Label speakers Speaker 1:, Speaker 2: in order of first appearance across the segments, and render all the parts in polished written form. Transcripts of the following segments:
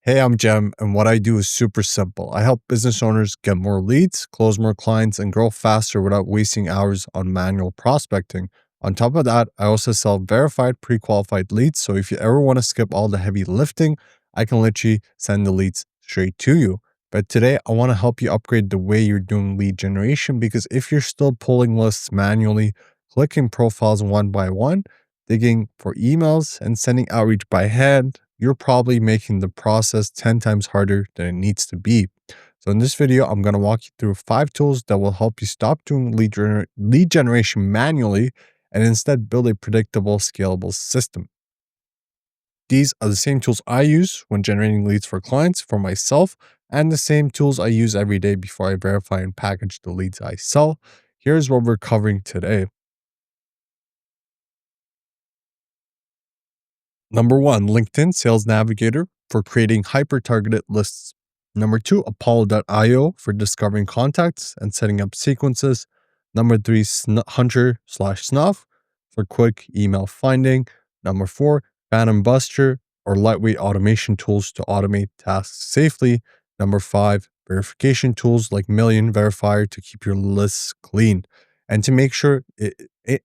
Speaker 1: Hey, I'm Jem, and what I do is super simple. I help business owners get more leads, close more clients, and grow faster without wasting hours on manual prospecting. On top of that, I also sell verified, pre qualified leads. So if you ever want to skip all the heavy lifting, I can literally send the leads straight to you. But today, I want to help you upgrade the way you're doing lead generation because if you're still pulling lists manually, clicking profiles one by one, digging for emails, and sending outreach by hand, you're probably making the process 10 times harder than it needs to be. So in this video, I'm going to walk you through 5 tools that will help you stop doing lead generation manually and instead build a predictable, scalable system. These are the same tools I use when generating leads for clients, for myself, and the same tools I use every day before I verify and package the leads I sell. Here's what we're covering today. Number one, LinkedIn Sales Navigator for creating hyper-targeted lists. Number two, Apollo.io for discovering contacts and setting up sequences. Number three, Hunter/Snuff for quick email finding. Number four, Phantom Buster or lightweight automation tools to automate tasks safely. Number five, verification tools like Million Verifier to keep your lists clean. And to make sure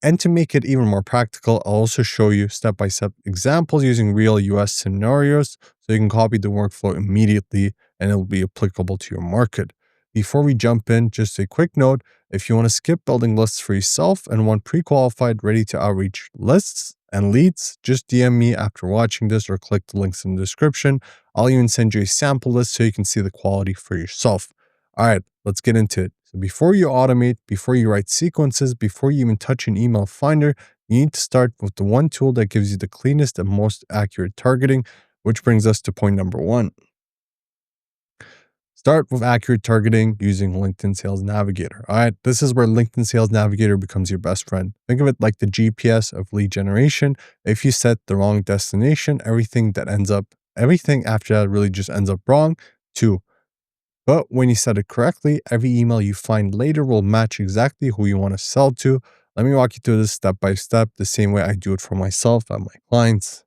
Speaker 1: and to make it even more practical, I'll also show you step-by-step examples using real US scenarios so you can copy the workflow immediately and it will be applicable to your market. Before we jump in, just a quick note, if you want to skip building lists for yourself and want pre-qualified, ready to outreach lists and leads, just DM me after watching this or click the links in the description. I'll even send you a sample list so you can see the quality for yourself. All right, let's get into it. So before you automate, before you write sequences, before you even touch an email finder, you need to start with the one tool that gives you the cleanest and most accurate targeting, which brings us to point number one. Start with accurate targeting using LinkedIn Sales Navigator. All right, this is where LinkedIn Sales Navigator becomes your best friend. Think of it like the GPS of lead generation. If you set the wrong destination, everything after that really just ends up wrong. Two, but when you set it correctly, every email you find later will match exactly who you want to sell to. Let me walk you through this step by step, the same way I do it for myself and my clients.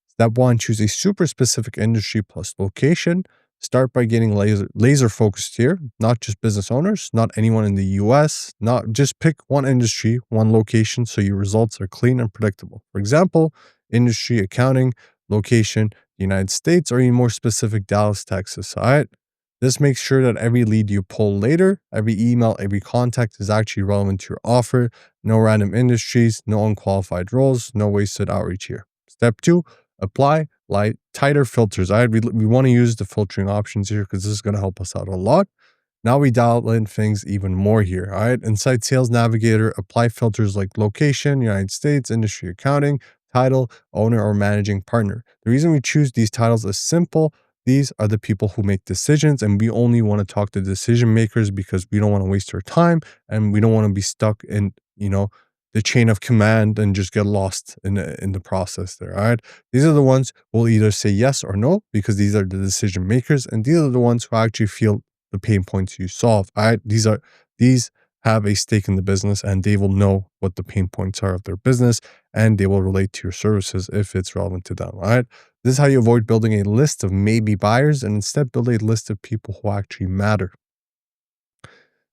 Speaker 1: Step one, choose a super specific industry plus location. Start by getting laser focused here, not just business owners, not anyone in the US, not just pick one industry, one location so your results are clean and predictable. For example, industry accounting, location, United States, or even more specific, Dallas, Texas. All right. This makes sure that every lead you pull later, every email, every contact is actually relevant to your offer. No random industries, no unqualified roles, no wasted outreach here. Step two, apply tighter filters. All right, we want to use the filtering options here because this is going to help us out a lot. Now we dial in things even more here. All right, inside Sales Navigator, apply filters like location, United States, industry accounting, title, owner, or managing partner. The reason we choose these titles is simple. These are the people who make decisions, and we only want to talk to decision makers because we don't want to waste our time and we don't want to be stuck in, the chain of command and just get lost in the process there. All right. These are the ones who will either say yes or no because these are the decision makers, and these are the ones who actually feel the pain points you solve. All right. These have a stake in the business and they will know what the pain points are of their business and they will relate to your services if it's relevant to them. All right. This is how you avoid building a list of maybe buyers and instead build a list of people who actually matter.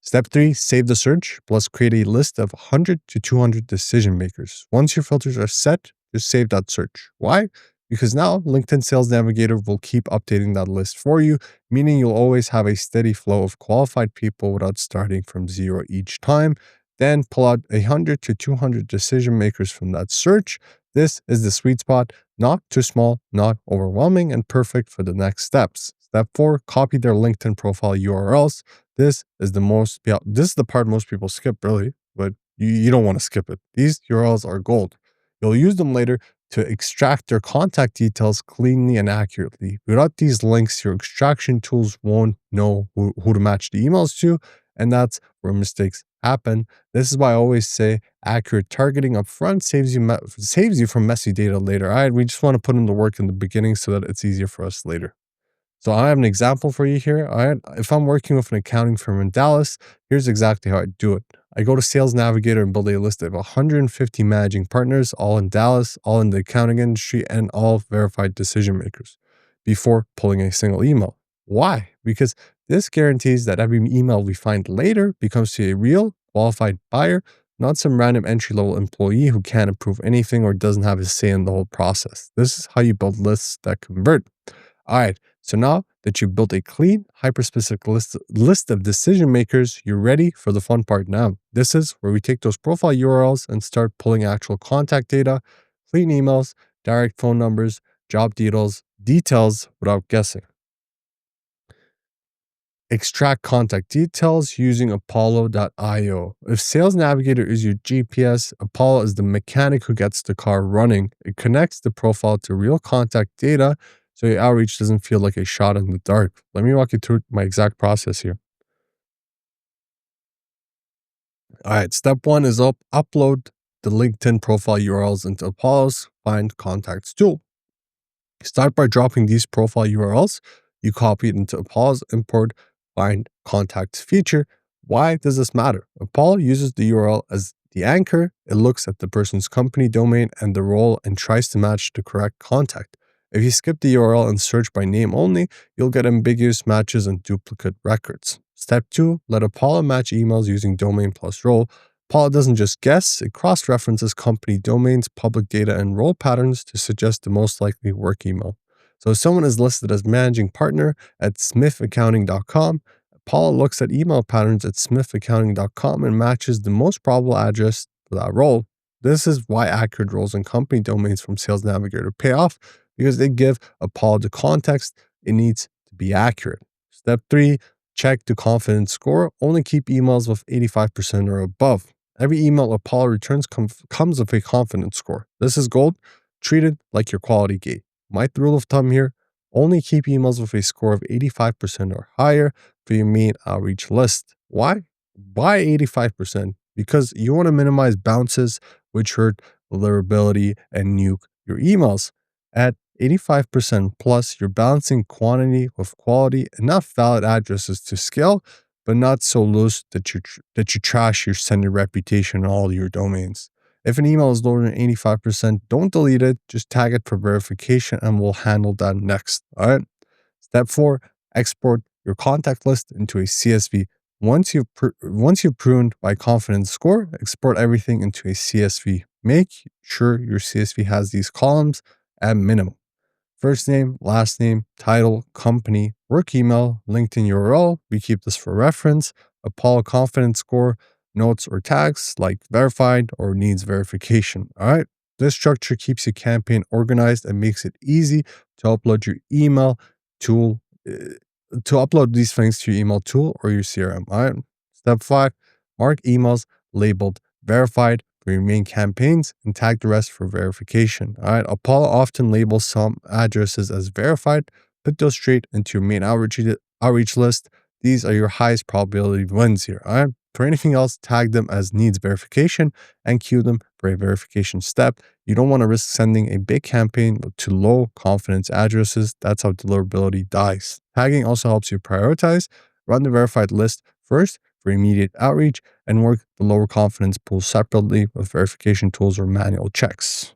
Speaker 1: Step three, save the search, plus create a list of 100 to 200 decision makers. Once your filters are set, just save that search. Why? Because now LinkedIn Sales Navigator will keep updating that list for you, meaning you'll always have a steady flow of qualified people without starting from zero each time. Then pull out 100 to 200 decision makers from that search. This is the sweet spot, not too small, not overwhelming, and perfect for the next steps. Step four, copy their LinkedIn profile URLs. This is the part most people skip, really, but you don't want to skip it. These URLs are gold. You'll use them later to extract their contact details cleanly and accurately. Without these links, your extraction tools won't know who to match the emails to, and that's where mistakes happen. This is why I always say accurate targeting up front saves you from messy data later. All right, we just want to put in the work in the beginning so that it's easier for us later. So I have an example for you here. All right. If I'm working with an accounting firm in Dallas, here's exactly how I do it. I go to Sales Navigator and build a list of 150 managing partners, all in Dallas, all in the accounting industry, and all verified decision makers. before pulling a single email. Why? Because this guarantees that every email we find later becomes to a real qualified buyer, not some random entry level employee who can't approve anything or doesn't have a say in the whole process. This is how you build lists that convert. All right, so now that you built a clean, hyper-specific list of decision makers, you're ready for the fun part now. This is where we take those profile URLs and start pulling actual contact data, clean emails, direct phone numbers, job details without guessing. Extract contact details using Apollo.io. If Sales Navigator is your GPS, Apollo is the mechanic who gets the car running. It connects the profile to real contact data so your outreach doesn't feel like a shot in the dark. Let me walk you through my exact process here. All right, step one is upload the LinkedIn profile URLs into Apollo's Find Contacts tool. Start by dropping these profile URLs. You copy it into Apollo's import find contacts feature. Why does this matter? Apollo uses the URL as the anchor. It looks at the person's company domain and the role and tries to match the correct contact. If you skip the URL and search by name only, you'll get ambiguous matches and duplicate records. Step 2, let Apollo match emails using domain plus role. Apollo doesn't just guess, it cross-references company domains, public data, and role patterns to suggest the most likely work email. So if someone is listed as managing partner at smithaccounting.com, Apollo looks at email patterns at smithaccounting.com and matches the most probable address for that role. This is why accurate roles and company domains from Sales Navigator pay off, because they give Apollo the context it needs to be accurate. Step 3, check the confidence score. Only keep emails with 85% or above. Every email Apollo returns comes with a confidence score. This is gold. Treat it like your quality gate. My rule of thumb here, only keep emails with a score of 85% or higher for your main outreach list. Why? Why 85%? Because you want to minimize bounces, which hurt deliverability and nuke your emails. At 85% plus, you're balancing quantity with quality, enough valid addresses to scale, but not so loose that you trash your sender reputation and all your domains. If an email is lower than 85%, don't delete it. Just tag it for verification and we'll handle that next. All right. Step 4, export your contact list into a CSV. Once you've pruned by confidence score, export everything into a CSV. Make sure your CSV has these columns at minimum. First name, last name, title, company, work email, LinkedIn URL. We keep this for reference. Apollo confidence score, notes or tags like verified or needs verification. All right. This structure keeps your campaign organized and makes it easy to upload your email tool, to upload these things to your email tool or your CRM. All right. Step 5, mark emails labeled verified for your main campaigns and tag the rest for verification. All right. Apollo often labels some addresses as verified. Put those straight into your main outreach list. These are your highest probability wins here. All right. For anything else, tag them as needs verification and queue them for a verification step. You don't want to risk sending a big campaign to low confidence addresses. That's how deliverability dies. Tagging also helps you prioritize. Run the verified list first for immediate outreach and work the lower confidence pool separately with verification tools or manual checks.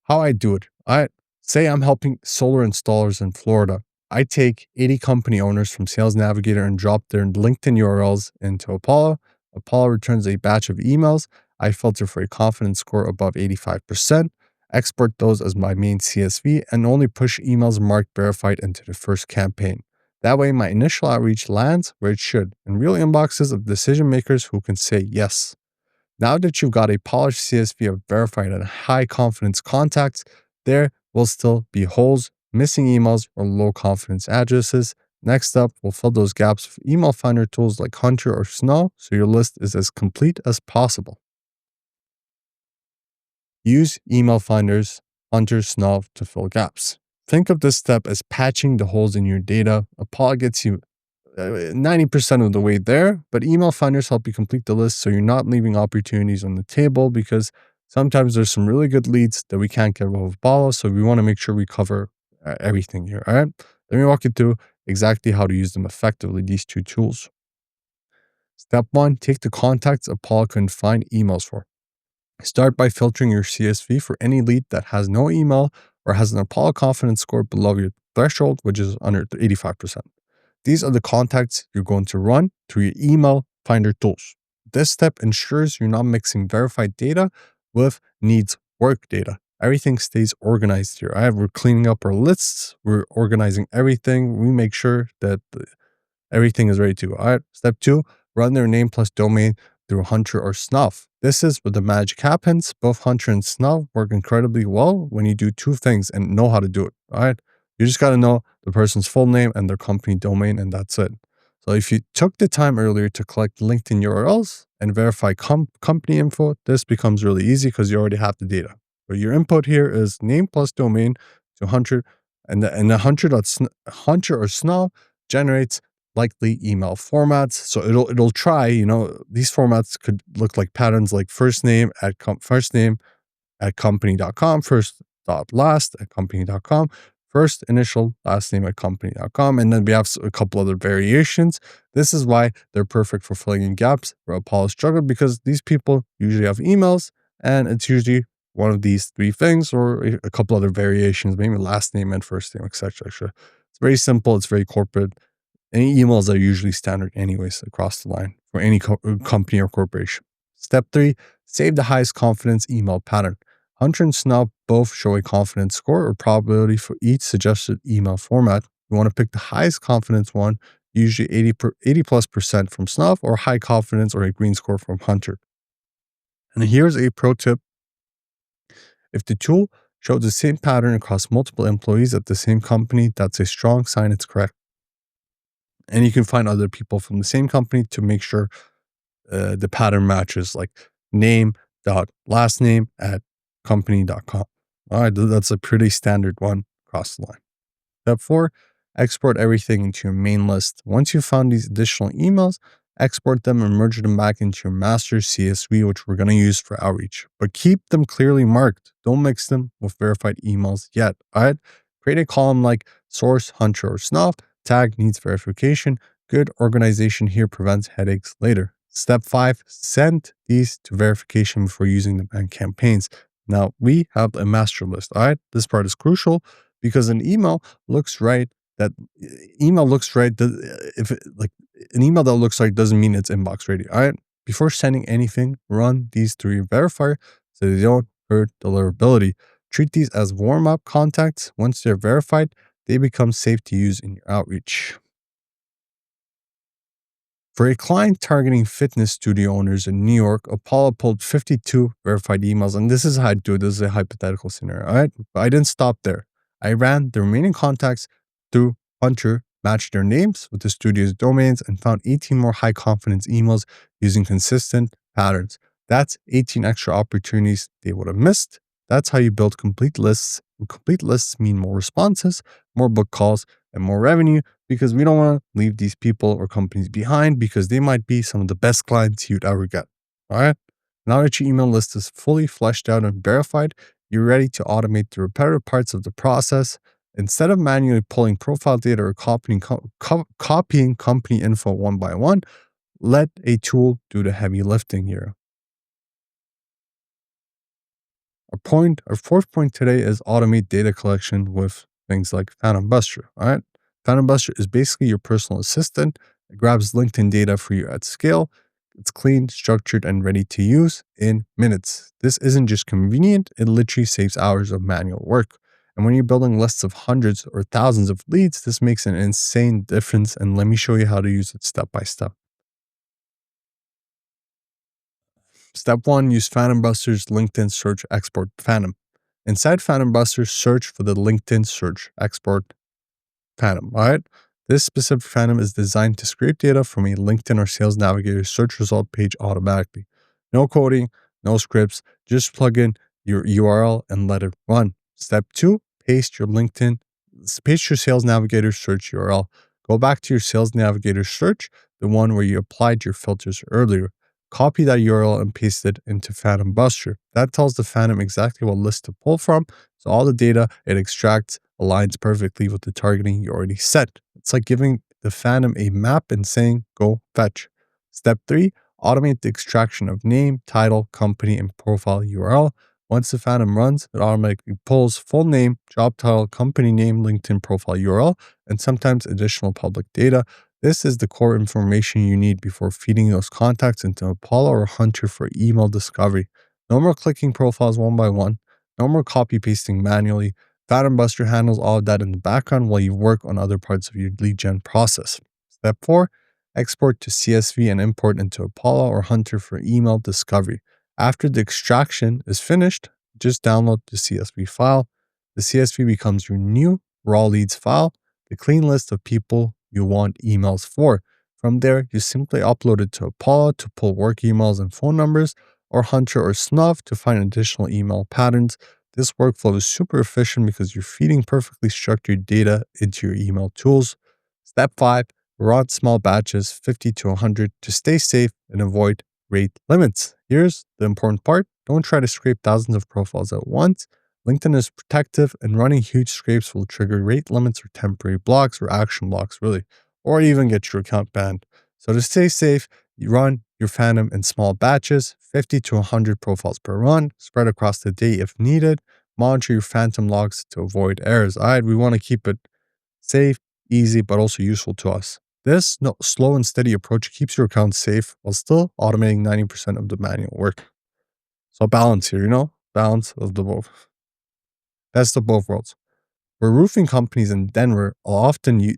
Speaker 1: How I do it. I say I'm helping solar installers in Florida. I take 80 company owners from Sales Navigator and drop their LinkedIn URLs into Apollo. Apollo returns a batch of emails. I filter for a confidence score above 85%, export those as my main CSV, and only push emails marked verified into the first campaign. That way, my initial outreach lands where it should, in real inboxes of decision makers who can say yes. Now that you've got a polished CSV of verified and high confidence contacts, there will still be holes, missing emails, or low confidence addresses. Next up, we'll fill those gaps with email finder tools like Hunter or Snow so your list is as complete as possible. Use email finders, Hunter, Snow to fill gaps. Think of this step as patching the holes in your data. Apollo gets you 90% of the way there, but email finders help you complete the list so you're not leaving opportunities on the table, because sometimes there's some really good leads that we can't get with Apollo, so we want to make sure we cover everything here. All right, let me walk you through exactly how to use them effectively, these two tools. Step 1, take the contacts Apollo can find emails for. Start by filtering your CSV for any lead that has no email or has an Apollo confidence score below your threshold, which is under 85%. These are the contacts you're going to run through your email finder tools. This step ensures you're not mixing verified data with needs work data. Everything stays organized here. We're cleaning up our lists. We're organizing everything. We make sure that everything is ready to go. All right. Step 2, run their name plus domain through Hunter or Snuff. This is where the magic happens. Both Hunter and Snuff work incredibly well when you do two things and know how to do it. All right. You just got to know the person's full name and their company domain, and that's it. So if you took the time earlier to collect LinkedIn URLs and verify company info, this becomes really easy because you already have the data. But your input here is name plus domain to Hunter, and the Hunter or Snuff generates likely email formats. So it'll try, these formats could look like patterns like first name at company.com, first dot last at company.com, first initial last name at company.com, and then we have a couple other variations. This is why they're perfect for filling in gaps where Apollo struggled, because these people usually have emails and it's usually one of these three things or a couple other variations, maybe last name and first name, etc. It's very simple. It's very corporate. Any emails are usually standard anyways across the line for any company or corporation. Step 3, save the highest confidence email pattern. Hunter and Snuff both show a confidence score or probability for each suggested email format. You want to pick the highest confidence one, usually 80 plus percent from Snuff, or high confidence or a green score from Hunter. And here's a pro tip. If the tool shows the same pattern across multiple employees at the same company, that's a strong sign it's correct. And you can find other people from the same company to make sure the pattern matches, like name dot last name at company.com. All right, that's a pretty standard one across the line. Step 4, export everything into your main list. Once you've found these additional emails, export them and merge them back into your master CSV, which we're going to use for outreach. But keep them clearly marked. Don't mix them with verified emails yet. All right, create a column like source, Hunter, or Snuff. Tag needs verification. Good organization here prevents headaches later. Step 5, send these to verification before using them in campaigns. Now we have a master list. All right, this part is crucial because an email looks right. If an email that looks right doesn't mean it's inbox ready. All right, before sending anything, run these through your verifier so they don't hurt deliverability. Treat these as warm-up contacts. Once they're verified, they become safe to use in your outreach. For a client targeting fitness studio owners in New York, Apollo pulled 52 verified emails. And this is how I do it. This is a hypothetical scenario. All right. But I didn't stop there. I ran the remaining contacts through Hunter, matched their names with the studio's domains, and found 18 more high confidence emails using consistent patterns. That's 18 extra opportunities they would have missed. That's how you build complete lists. And complete lists mean more responses, more book calls, and more revenue, because we don't want to leave these people or companies behind, because they might be some of the best clients you'd ever get. All right. Now that your email list is fully fleshed out and verified, you're ready to automate the repetitive parts of the process. Instead of manually pulling profile data or copying company info one by one, let a tool do the heavy lifting here. Our fourth point today is automate data collection with things like Phantom Buster. All right. Phantom Buster is basically your personal assistant. It grabs LinkedIn data for you at scale. It's clean, structured, and ready to use in minutes. This isn't just convenient, it literally saves hours of manual work. And when you're building lists of hundreds or thousands of leads, this makes an insane difference. And let me show you how to use it step by step. Step 1, use Phantom Buster's LinkedIn Search Export Phantom. Inside Phantom Buster, search for the LinkedIn Search Export Phantom. All right. This specific Phantom is designed to scrape data from a LinkedIn or Sales Navigator search result page automatically. No coding, no scripts, just plug in your URL and let it run. Step 2, paste your Sales Navigator search URL. Go back to your Sales Navigator search, the one where you applied your filters earlier. Copy that URL and paste it into Phantom Buster. That tells the Phantom exactly what list to pull from, so all the data it extracts aligns perfectly with the targeting you already set. It's like giving the Phantom a map and saying, go fetch. Step 3, automate the extraction of name, title, company, and profile URL. Once the Phantom runs, it automatically pulls full name, job title, company name, LinkedIn profile URL, and sometimes additional public data. This is the core information you need before feeding those contacts into Apollo or Hunter for email discovery. No more clicking profiles one by one. No more copy pasting manually. Phantom Buster handles all of that in the background while you work on other parts of your lead gen process. Step 4, export to CSV and import into Apollo or Hunter for email discovery. After the extraction is finished, just download the CSV file. The CSV becomes your new raw leads file, the clean list of people you want emails for. From there, you simply upload it to Apollo to pull work emails and phone numbers, or Hunter or Snuff to find additional email patterns. This workflow is super efficient because you're feeding perfectly structured data into your email tools. Step 5, run small batches, 50 to 100, to stay safe and avoid rate limits. Here's the important part. Don't try to scrape thousands of profiles at once. LinkedIn is protective, and running huge scrapes will trigger rate limits or temporary blocks or action blocks, really, or even get your account banned. So to stay safe, you run your Phantom in small batches, 50 to 100 profiles per run, spread across the day if needed. Monitor your Phantom logs to avoid errors. All right, we want to keep it safe, easy, but also useful to us. This slow and steady approach keeps your account safe while still automating 90% of the manual work. So balance here, balance of the both. Best of both worlds. Where roofing companies in Denver will often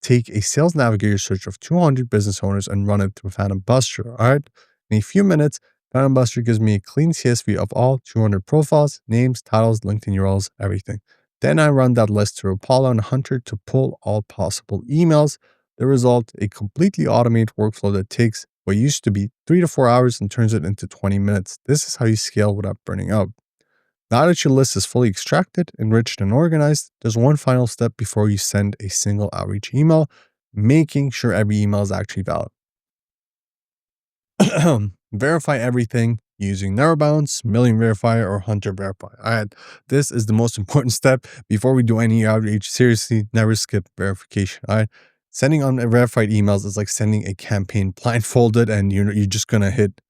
Speaker 1: take a sales navigator search of 200 business owners and run it through Phantom Buster. All right. In a few minutes, Phantom Buster gives me a clean CSV of all 200 profiles, names, titles, LinkedIn URLs, everything. Then I run that list through Apollo and Hunter to pull all possible emails. The result, a completely automated workflow that takes what used to be 3 to 4 hours and turns it into 20 minutes. This is how you scale without burning out. Now that your list is fully extracted, enriched, and organized, there's one final step before you send a single outreach email, making sure every email is actually valid. Verify everything using Narrowbounds, Million Verifier, or Hunter Verify. All right, this is the most important step before we do any outreach. Seriously, never skip verification. All right, sending unverified emails is like sending a campaign blindfolded, and you're just gonna hit.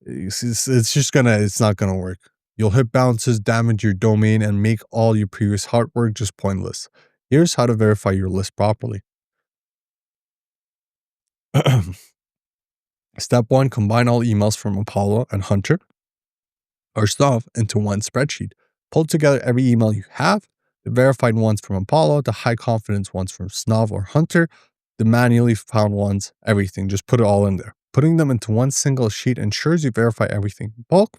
Speaker 1: It's not gonna work. You'll hit bounces, damage your domain, and make all your previous hard work just pointless. Here's how to verify your list properly. Step 1, combine all emails from Apollo and Hunter or Snuff into one spreadsheet. Pull together every email you have, the verified ones from Apollo, the high confidence ones from Snuff or Hunter, the manually found ones, everything. Just put it all in there. Putting them into one single sheet ensures you verify everything in bulk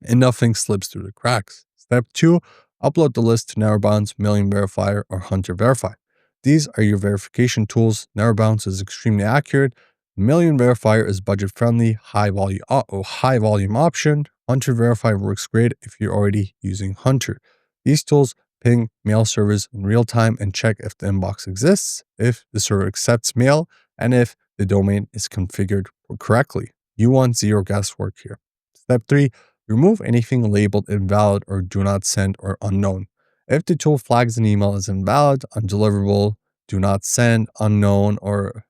Speaker 1: and nothing slips through the cracks. Step 2, upload the list to Narrowbounds, Million Verifier, or Hunter Verify. These are your verification tools. Narrowbounds is extremely accurate. Million Verifier is budget friendly, high volume option. Hunter Verify works great if you're already using Hunter. These tools ping mail servers in real time and check if the inbox exists, if the server accepts mail, and if the domain is configured correctly. You want zero guesswork here. Step 3, remove anything labeled invalid or do not send or unknown. If the tool flags an email as invalid, undeliverable, do not send, unknown, or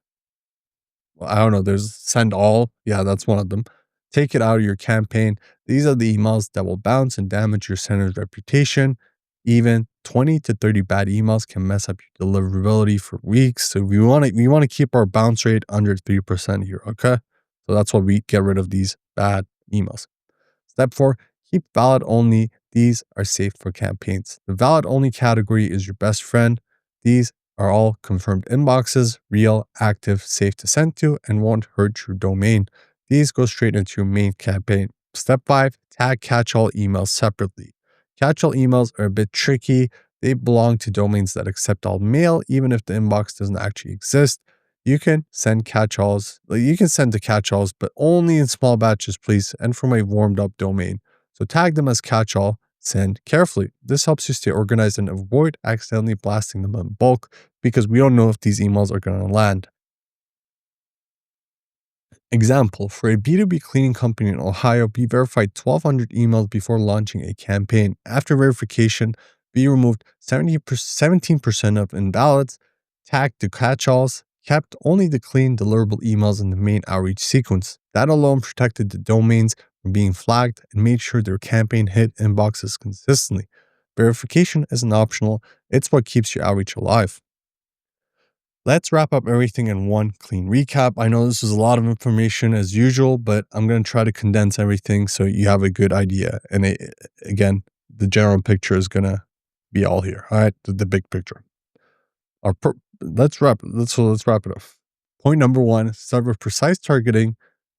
Speaker 1: I don't know, there's send all. Yeah, that's one of them. Take it out of your campaign. These are the emails that will bounce and damage your sender's reputation. Even 20 to 30 bad emails can mess up your deliverability for weeks. So we want to keep our bounce rate under 3% here, okay? So that's why we get rid of these bad emails. Step 4, keep valid only. These are safe for campaigns. The valid only category is your best friend. These are all confirmed inboxes, real, active, safe to send to, and won't hurt your domain. These go straight into your main campaign. Step 5, tag catch-all emails separately. Catch-all emails are a bit tricky. They belong to domains that accept all mail, even if the inbox doesn't actually exist. You can send catch-alls. You can send the catch-alls, but only in small batches, please, and from a warmed-up domain. So tag them as catch-all. Send carefully. This helps you stay organized and avoid accidentally blasting them in bulk because we don't know if these emails are going to land. Example, for a B2B cleaning company in Ohio, we verified 1,200 emails before launching a campaign. After verification, we removed 17% of invalids, tagged the catch-alls, kept only the clean, deliverable emails in the main outreach sequence. That alone protected the domains from being flagged and made sure their campaign hit inboxes consistently. Verification isn't optional, it's what keeps your outreach alive. Let's wrap up everything in one clean recap. I know this is a lot of information as usual, but I'm going to try to condense everything so you have a good idea. And again, the general picture is going to be all here. All right, the big picture. Let's wrap it up. Point number one, start with precise targeting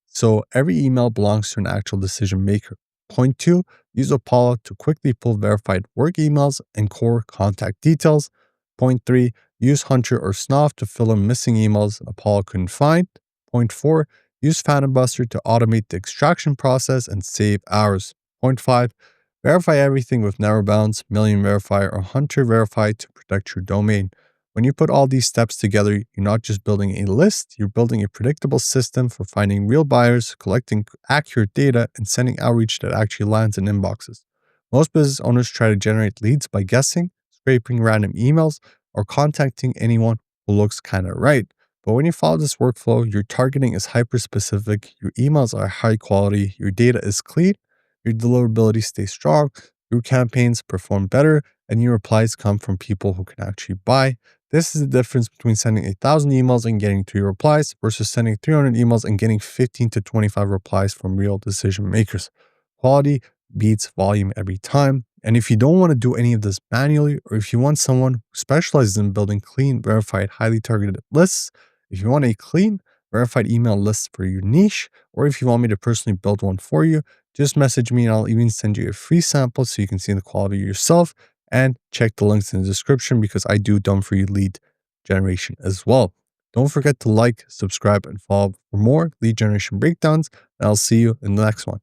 Speaker 1: so every email belongs to an actual decision maker. Point two, use Apollo to quickly pull verified work emails and core contact details. Point three, use Hunter or Snuff to fill in missing emails Apollo couldn't find. Point four, use Phantom Buster to automate the extraction process and save hours. Point five, verify everything with Narrowbounds, Million Verify, or Hunter Verify to protect your domain. When you put all these steps together, you're not just building a list, you're building a predictable system for finding real buyers, collecting accurate data, and sending outreach that actually lands in inboxes. Most business owners try to generate leads by guessing, scraping random emails, or contacting anyone who looks kind of right. But when you follow this workflow, your targeting is hyper specific, your emails are high quality, your data is clean, your deliverability stays strong, your campaigns perform better, and your replies come from people who can actually buy. This is the difference between sending 1,000 emails and getting 3 replies versus sending 300 emails and getting 15 to 25 replies from real decision makers. Quality beats volume every time. And if you don't want to do any of this manually, or if you want someone who specializes in building clean, verified, highly targeted lists, if you want a clean, verified email list for your niche, or if you want me to personally build one for you, just message me and I'll even send you a free sample so you can see the quality yourself. And check the links in the description because I do done for you lead generation as well. Don't forget to like, subscribe, and follow for more lead generation breakdowns. And I'll see you in the next one.